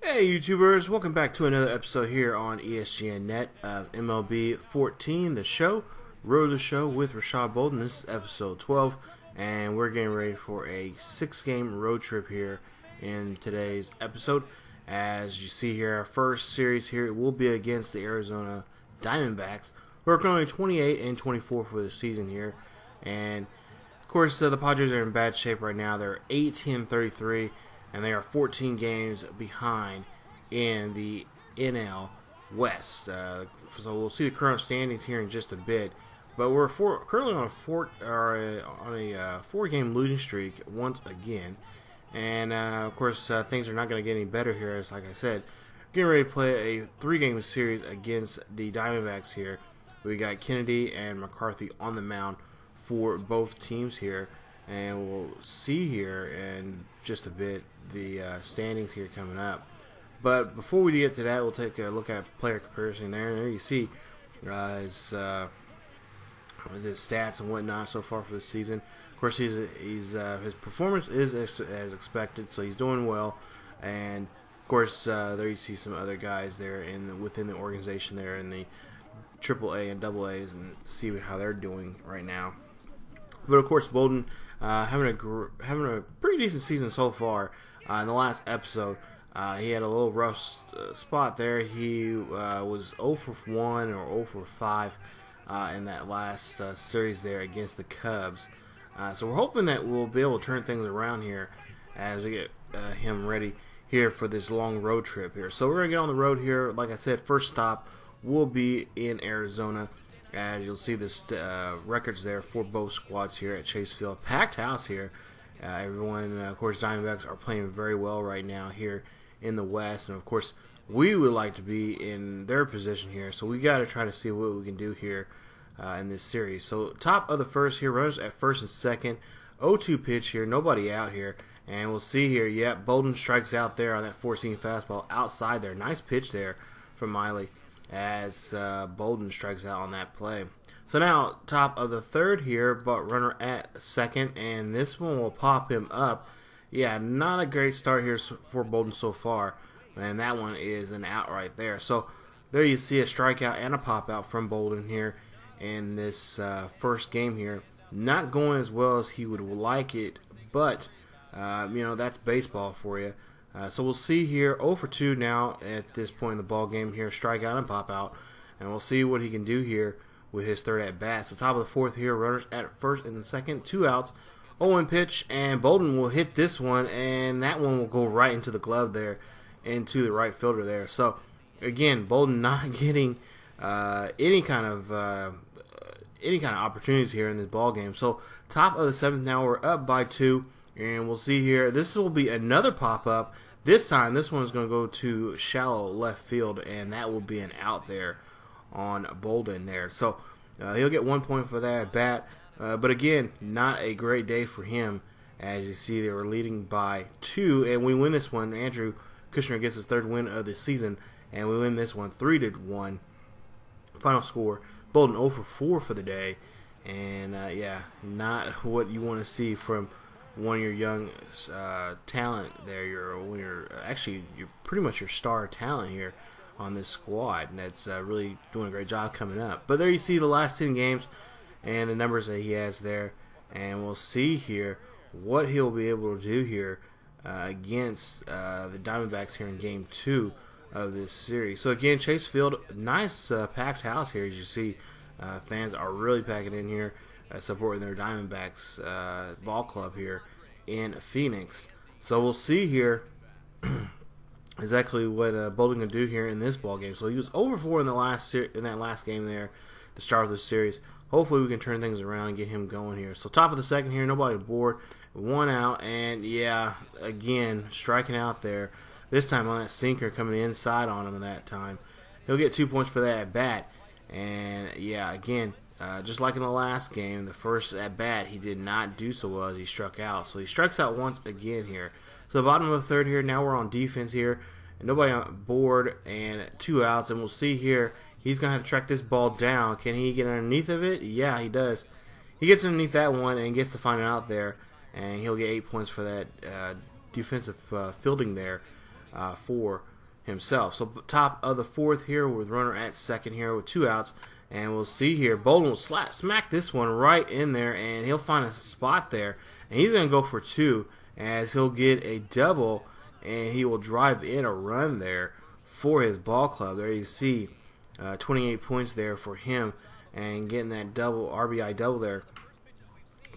Hey YouTubers, welcome back to another episode here on ESGNet of MLB 14, the show, Road to the Show with Rashad Bolden. This is episode 12, and we're getting ready for a 6-game road trip here in today's episode. As you see here, our first series here will be against the Arizona Diamondbacks. We're currently 28 and 24 for the season here, and of course the Padres are in bad shape right now. They're 18-33. And they are 14 games behind in the NL West. So we'll see the current standings here in just a bit. But we're currently on a 4-game losing streak once again. And of course, things are not going to get any better here. As like I said, getting ready to play a 3-game series against the Diamondbacks here. We got Kennedy and McCarthy on the mound for both teams here. And we'll see here in just a bit the standings here coming up. But before we get to that, we'll take a look at player comparison there. And there you see his stats and whatnot so far for the season. Of course, his performance is as expected, so he's doing well. And of course, there you see some other guys there within the organization there in the AAA and AA's, and see how they're doing right now. But of course, Bolden having a pretty decent season so far. In the last episode, he had a little rough spot there. He was 0 for 1 or 0 for 5 in that last series there against the Cubs. So we're hoping that we'll be able to turn things around here as we get him ready here for this long road trip here. So we're going to get on the road here. Like I said, first stop will be in Arizona. As you'll see the records there for both squads here at Chase Field. Packed house here. Everyone, of course, Diamondbacks are playing very well right now here in the West. And, of course, we would like to be in their position here. So we got to try to see what we can do here in this series. So top of the first here, runners at first and second. 0-2 pitch here. Nobody out here. And we'll see here, yep, Bolden strikes out there on that 14 fastball outside there. Nice pitch there from Miley, as Bolden strikes out on that play. So now, top of the third here, but runner at second, and this one will pop him up. Yeah, not a great start here for Bolden so far, and that one is an out right there. So there you see a strikeout and a pop out from Bolden here in this first game here. Not going as well as he would like it, but you know, that's baseball for you. So we'll see here, 0 for 2 now at this point in the ball game here, strikeout and pop out, and we'll see what he can do here with his third at bat. So top of the fourth here, runners at first and second, 2 outs, 0-1 pitch, and Bolden will hit this one, and that one will go right into the glove there, into the right fielder there. So again, Bolden not getting any kind of opportunities here in this ball game. So top of the seventh now, we're up by 2. And we'll see here, this will be another pop-up. This time, this one's going to go to shallow left field, and that will be an out there on Bolden there. So he'll get 1 point for that at bat. But again, not a great day for him. As you see, they were leading by 2, and we win this one. Andrew Kushner gets his 3rd win of the season, and we win this one 3-1. Final score, Bolden 0 for 4 for the day. And yeah, not what you want to see from one of your young talent there. You're pretty much your star talent here on this squad, and that's really doing a great job coming up. But there you see the last 10 games and the numbers that he has there, and we'll see here what he'll be able to do here against the Diamondbacks here in Game 2 of this series. So again, Chase Field, nice packed house here. As you see, fans are really packing in here, supporting their Diamondbacks ball club here in Phoenix. So we'll see here exactly what Bolden can do here in this ball game. So he was over 4 in that last game there, the start of the series. Hopefully we can turn things around and get him going here. So top of the second here, nobody aboard, 1 out, and yeah, again striking out there. This time on that sinker coming inside on him that time. He'll get 2 points for that at bat. And yeah, again, just like in the last game, the first at bat, he did not do so well as he struck out. So he strikes out once again here. So bottom of the third here, now we're on defense here. And nobody on board and 2 outs. And we'll see here, he's going to have to track this ball down. Can he get underneath of it? Yeah, he does. He gets underneath that one and gets the final out there. And he'll get 8 points for that defensive fielding there. for himself. So top of the fourth here with runner at second here with 2 outs. And we'll see here, Bolden will smack this one right in there, and he'll find a spot there. And he's going to go for 2 as he'll get a double, and he will drive in a run there for his ball club. There you see 28 points there for him and getting that double, RBI double there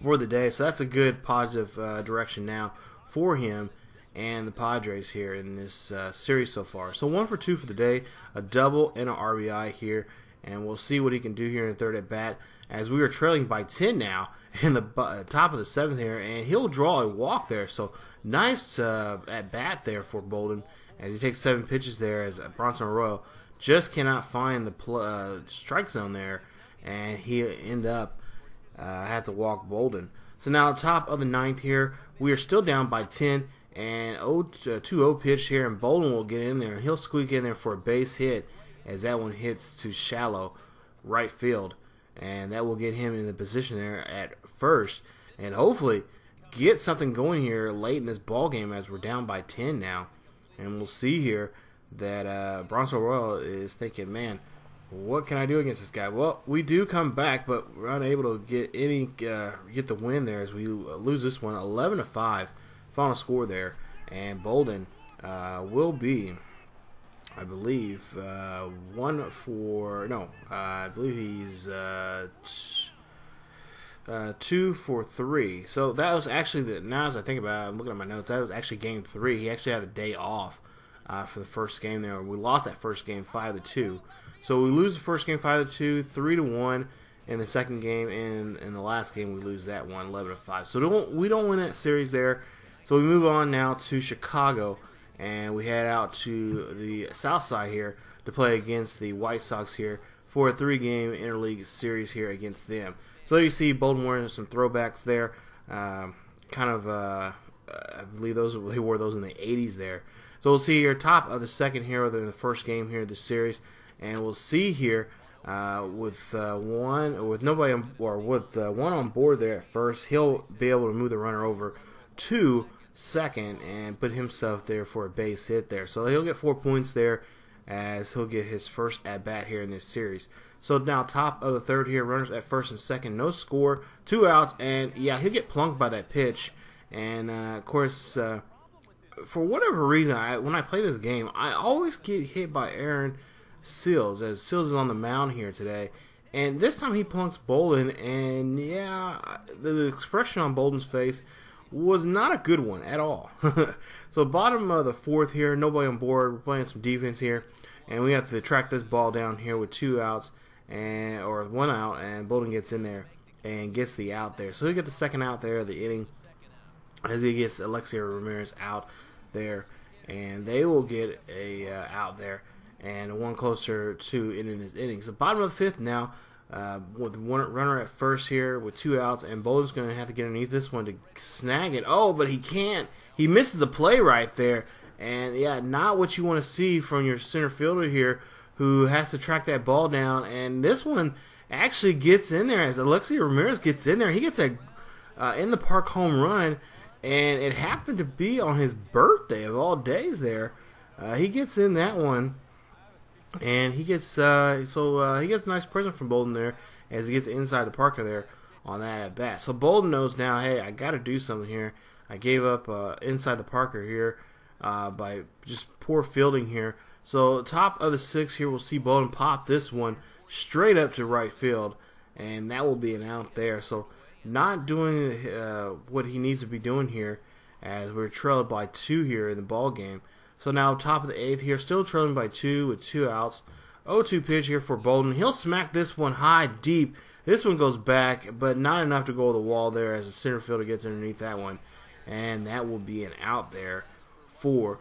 for the day. So that's a good positive direction now for him and the Padres here in this series so far. So 1 for 2 for the day, a double and an RBI here. And we'll see what he can do here in the third at bat as we are trailing by 10 now in the top of the 7th here. And he'll draw a walk there. So nice at bat there for Bolden as he takes 7 pitches there as Bronson Arroyo just cannot find the strike zone there. And he end up had to walk Bolden. So now top of the 9th here, we are still down by 10. And 2-0 pitch here, and Bolden will get in there. He'll squeak in there for a base hit as that one hits to shallow right field, and that will get him in the position there at first and hopefully get something going here late in this ball game as we're down by 10 now. And we'll see here that Bronson Royal is thinking, man, what can I do against this guy? Well, we do come back, but we're unable to get the win there as we lose this one 11-5 final score there. And Bolden will be, I believe, I believe he's 2 for 3. So that was actually now as I think about it, I'm looking at my notes, that was actually game 3. He actually had a day off for the first game there. We lost that first game 5-2. So we lose the first game 5-2, 3-1 in the second game, and in the last game we lose that one 11-5. So we don't win that series there. So we move on now to Chicago. And we head out to the south side here to play against the White Sox here for a 3-game interleague series here against them. So you see Bolden wearing some throwbacks there. I believe he wore those in the 80s there. So we'll see here top of the second here in the first game here of the series. And we'll see here with one on board there at first, he'll be able to move the runner over to second and put himself there for a base hit there. So he'll get 4 points there as he'll get his first at bat here in this series. So now top of the third here, runners at first and second, no score, 2 outs, and yeah, he'll get plunked by that pitch. And of course, for whatever reason, when I play this game, I always get hit by Aaron Seals as Seals is on the mound here today. And this time he plunks Bolden, and yeah, the expression on Bolden's face was not a good one at all. So bottom of the 4th here, nobody on board. We're playing some defense here, and we have to track this ball down here with 2 outs or 1 out, and Bolden gets in there and gets the out there. So he'll get the second out there of the inning as he gets Alexei Ramirez out there, and they will get a out there and one closer to ending this inning. So bottom of the 5th now. With one runner at first here with 2 outs, and Bolden's going to have to get underneath this one to snag it. Oh, but he can't. He misses the play right there. And, yeah, not what you want to see from your center fielder here who has to track that ball down. And this one actually gets in there as Alexei Ramirez gets in there. He gets a in-the-park home run, and it happened to be on his birthday of all days there. He gets in that one. And he gets he gets a nice present from Bolden there as he gets inside the Parker there on that at bat. So Bolden knows now, hey, I got to do something here. I gave up inside the Parker here by just poor fielding here. So top of the 6th here, we'll see Bolden pop this one straight up to right field, and that will be an out there. So not doing what he needs to be doing here as we're trailed by 2 here in the ball game. So now top of the 8th here, still trailing by 2 with 2 outs. 0-2 pitch here for Bolden. He'll smack this one high, deep. This one goes back, but not enough to go to the wall there as the center fielder gets underneath that one. And that will be an out there for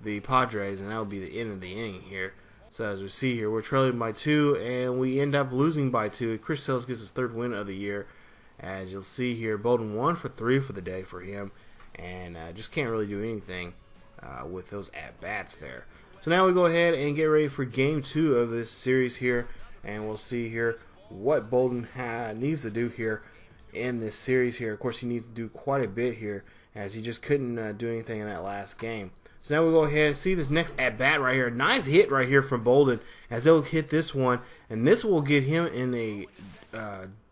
the Padres, and that will be the end of the inning here. So as we see here, we're trailing by 2, and we end up losing by 2. Chris Sales gets his 3rd win of the year. As you'll see here, Bolden 1 for 3 for the day for him, and just can't really do anything with those at-bats there. So now we go ahead and get ready for game 2 of this series here, and we'll see here what Bolden needs to do here in this series here. Of course, he needs to do quite a bit here as he just couldn't do anything in that last game. So now we go ahead and see this next at bat right here. Nice hit right here from Bolden as they'll hit this one, and this will get him in a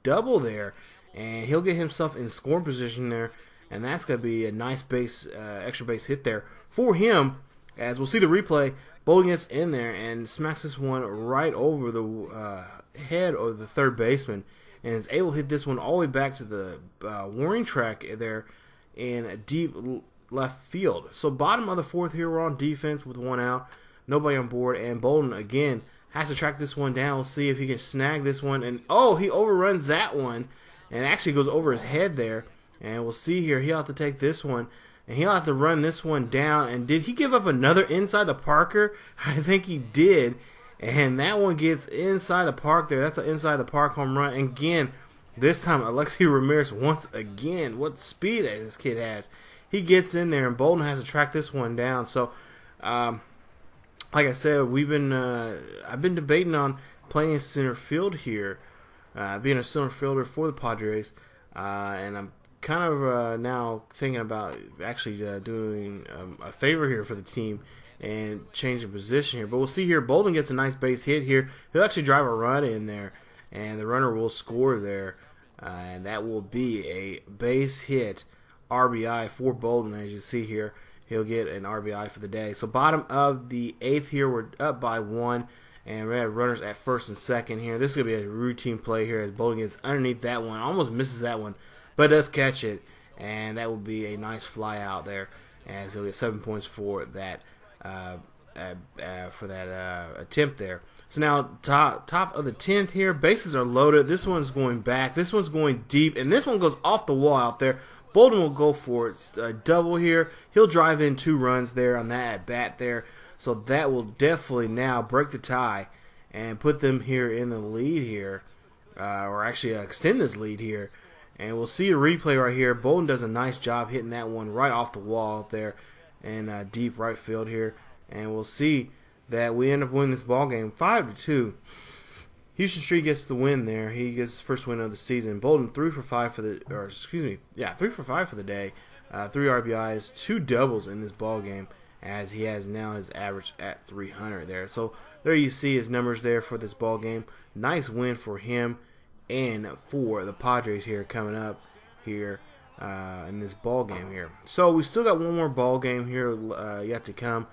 double there, and he'll get himself in scoring position there, and that's going to be a nice extra base hit there for him. As we'll see the replay, Bolden gets in there and smacks this one right over the head of the third baseman, and is able to hit this one all the way back to the warning track there in a deep left field. So bottom of the fourth here, we're on defense with one out, nobody on board, and Bolden again has to track this one down. We'll see if he can snag this one, and oh, he overruns that one and actually goes over his head there. And we'll see here, he'll have to take this one, and he'll have to run this one down. And did he give up another inside the parker? I think he did, and that one gets inside the park there. That's an inside the park home run. And again, this time Alexi Ramirez once again, what speed that this kid has. He gets in there, and Bolden has to track this one down. So, like I said, I've been debating on playing center field here, being a center fielder for the Padres, and I'm kind of now thinking about actually doing a favor here for the team and changing position here. But we'll see here, Bolden gets a nice base hit here. He'll actually drive a run in there, and the runner will score there, and that will be a base hit RBI for Bolden. As you see here, he'll get an RBI for the day. So bottom of the eighth here, we're up by one, and we have runners at first and second here. This is going to be a routine play here as Bolden gets underneath that one, almost misses that one, but does catch it, and that will be a nice fly out there, as he'll get 7 points for that attempt there. So now top of the 10th here, bases are loaded. This one's going back, this one's going deep, and this one goes off the wall out there. Bolden will go for it, a double here. He'll drive in 2 runs there on that at bat there. So that will definitely now break the tie and put them here in the lead here, or actually extend this lead here. And we'll see a replay right here. Bolden does a nice job hitting that one right off the wall out there in deep right field here. And we'll see that we end up winning this ball game 5-2. Houston Street gets the win there. He gets his first win of the season. Bolden 3 for 5 for the, 3 for 5 for the day. 3 RBIs, 2 doubles in this ball game, as he has now his average at 300 there. So there you see his numbers there for this ball game. Nice win for him and for the Padres here coming up here in this ball game here. So we still got one more ball game here yet to come.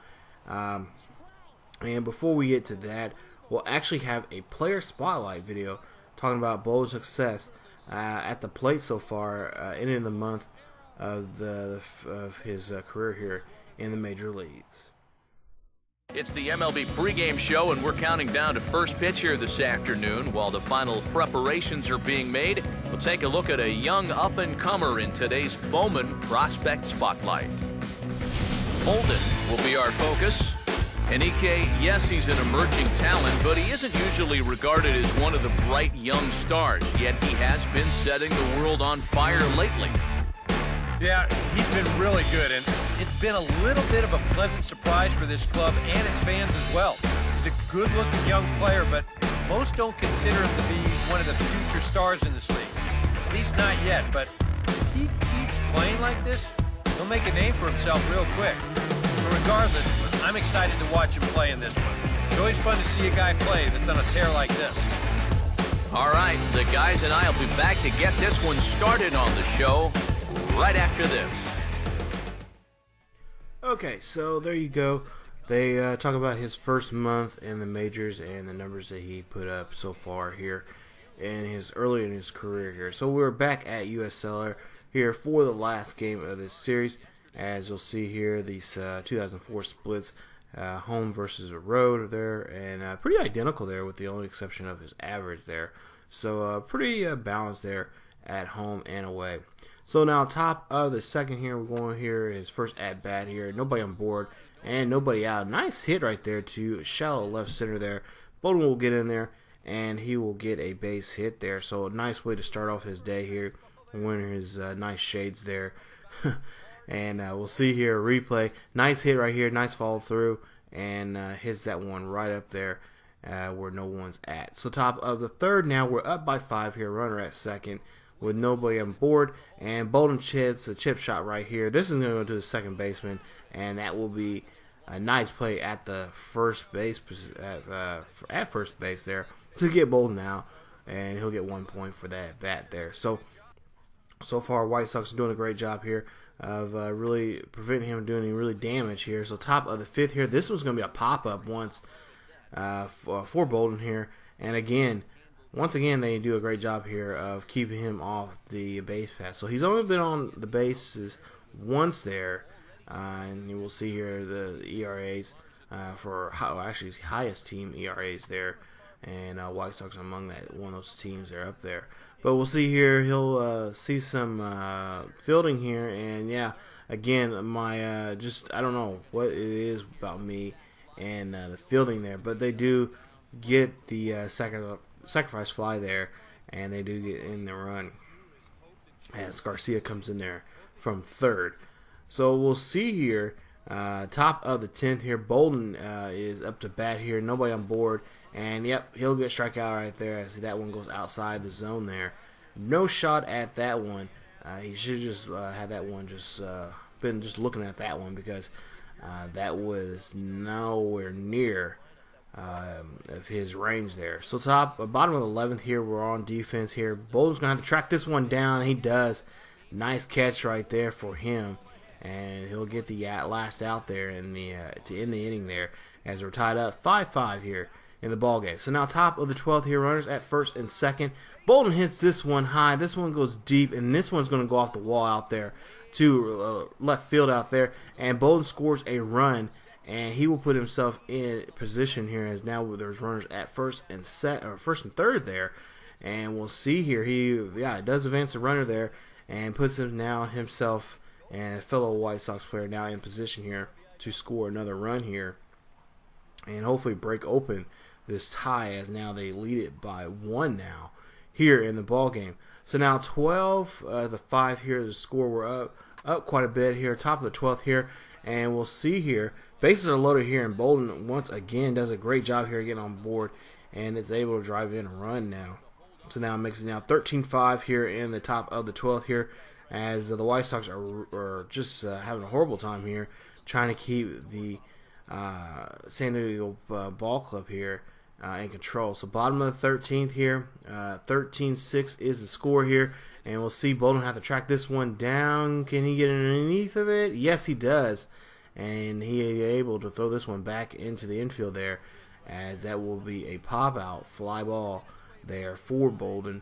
And before we get to that, we'll actually have a player spotlight video talking about Bolden's success at the plate so far, ending the month of his career here in the major leagues. It's the MLB pregame show, and we're counting down to first pitch here this afternoon. While the final preparations are being made, we'll take a look at a young up-and-comer in today's Bowman Prospect Spotlight. Bolden will be our focus. And EK, yes, he's an emerging talent, but he isn't usually regarded as one of the bright young stars, yet he has been setting the world on fire lately. Yeah, he's been really good, and it's been a little bit of a pleasant surprise for this club and its fans as well. He's a good-looking young player, but most don't consider him to be one of the future stars in this league. At least not yet, but if he keeps playing like this, he'll make a name for himself real quick. But regardless, I'm excited to watch him play in this one. It's always fun to see a guy play that's on a tear like this. All right, the guys and I will be back to get this one started on the show right after this. Okay, so there you go. They talk about his first month in the majors and the numbers that he put up so far here early in his career here. So we're back at US Cellular here for the last game of this series. As you'll see here, these 2004 splits, home versus road there, and pretty identical there with the only exception of his average there. So pretty balanced there at home and away. So now top of the second here, we're going here, his first at-bat here. Nobody on board and nobody out. Nice hit right there to shallow left center there. Bolden will get in there, and he will get a base hit there. So a nice way to start off his day here, wearing his nice shades there. And we'll see here a replay. Nice hit right here, nice follow through, and hits that one right up there where no one's at. So top of the third now, we're up by 5 here, runner at second. with nobody on board. And Bolden hits a chip shot right here. This is going to go to the second baseman, and that will be a nice play at the first base at first base there to get Bolden out, and he'll get 1 point for that bat there. So far, White Sox are doing a great job here of really preventing him from doing any really damage here. So top of the fifth here, this was going to be a pop-up once for Bolden here, and once again, they do a great job here of keeping him off the base path. So he's only been on the bases once there, and you will see here the ERAs for actually his highest team ERAs there, and White Sox among that one of those teams there up there. But we'll see here. He'll see some fielding here, and yeah, again, my I don't know what it is about me and the fielding there, but they do get the sacrifice fly there, and they do get in the run as Garcia comes in there from third. So we'll see here, top of the 10th here, Bolden is up to bat here, nobody on board, and yep, he'll get strikeout right there. I see that one goes outside the zone there. No shot at that one. He should just had that one been looking at that one, because that was nowhere near of his range there. So bottom of the 11th here, we're on defense here. Bolden's gonna have to track this one down. He does. Nice catch right there for him, and he'll get the last out there in the to end the inning there, as we're tied up 5-5 here in the ball game. So now top of the 12th here, runners at first and second. Bolden hits this one high. This one goes deep, and this one's going to go off the wall out there to left field out there, and Bolden scores a run, and he will put himself in position here, as now there's runners at first and first and third there, and we'll see here. He does advance the runner there, and puts himself and a fellow White Sox player now in position here to score another run here, and hopefully break open this tie, as now they lead it by 1 now here in the ball game. So now 12-5 here, the score. We're up quite a bit here, top of the 12th here, and we'll see here. Bases are loaded here, and Bolden once again does a great job here getting on board, and is able to drive in a run now. So now it makes it now 13-5 here in the top of the 12th here, as the White Sox are just having a horrible time here, trying to keep the San Diego Ball Club here in control. So bottom of the 13th here, 13-6 is the score here, and we'll see Bolden have to track this one down. Can he get underneath of it? Yes, he does, and he is able to throw this one back into the infield there, as that will be a pop-out fly ball there for Bolden,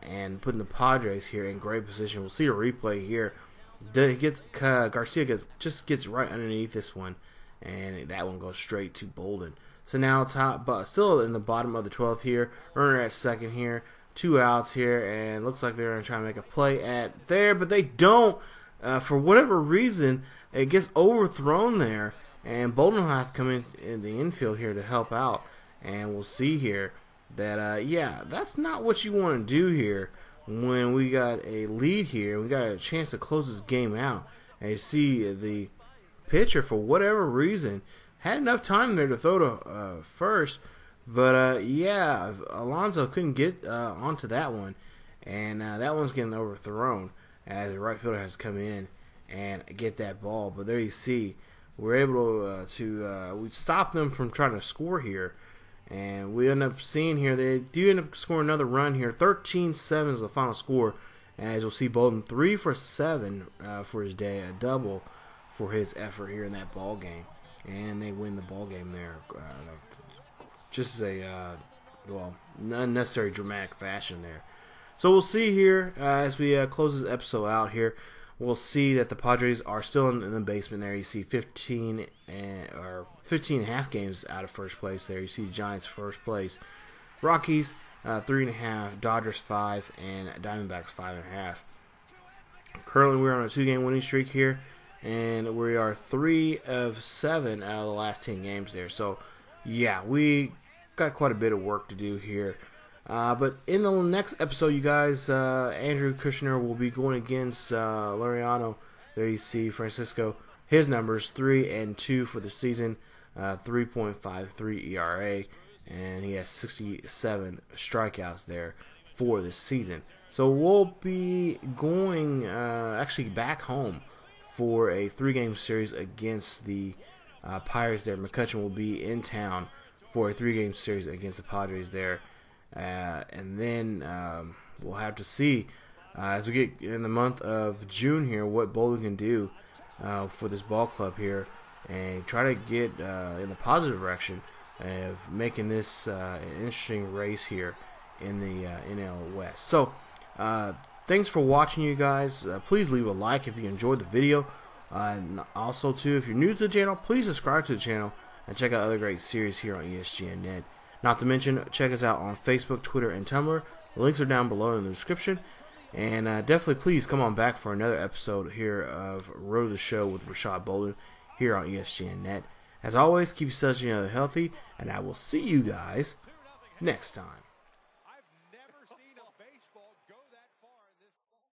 and putting the Padres here in great position. We'll see a replay here. Garcia gets right underneath this one, and that one goes straight to Bolden. So now still in the bottom of the 12th here, runner at second here, 2 outs here, and looks like they're going to try to make a play at there, but they don't. For whatever reason, it gets overthrown there, and Bolden will have to come in the infield here to help out, and we'll see here that, that's not what you want to do here when we got a lead here. We got a chance to close this game out, and you see the pitcher, for whatever reason, had enough time there to throw to first, but Alonso couldn't get onto that one, and that one's getting overthrown as the right fielder has to come in and get that ball. But there you see, we're able to we stopped them from trying to score here, and we end up seeing here they do end up scoring another run here. 13-7 is the final score, as you'll see Bolden 3 for 7 for his day, a double for his effort here in that ball game, and they win the ball game there. Just a unnecessary dramatic fashion there. So we'll see here as we close this episode out here. We'll see that the Padres are still in the basement there. You see 15 and a half games out of first place there. You see Giants first place, Rockies 3.5, Dodgers 5, and Diamondbacks 5.5. Currently, we're on a 2-game winning streak here, and we are 3 of 7 out of the last 10 games there. So, yeah, we got quite a bit of work to do here. But in the next episode, you guys, Andrew Kushner will be going against Laureano. There you see Francisco. His numbers 3-2 for the season, 3.53 ERA, and he has 67 strikeouts there for the season. So we'll be going actually back home for a 3-game series against the Pirates there. McCutcheon will be in town for a 3-game series against the Padres there. And then we'll have to see as we get in the month of June here what Bolden can do for this ball club here and try to get in the positive direction of making this an interesting race here in the NL West. So thanks for watching, you guys. Please leave a like if you enjoyed the video. And also, too, if you're new to the channel, please subscribe to the channel and check out other great series here on ESGNet. Not to mention, check us out on Facebook, Twitter, and Tumblr. The links are down below in the description. And definitely, please come on back for another episode here of Road to the Show with Rashad Bolden here on ESGNet. As always, keep yourselves healthy, and I will see you guys next time.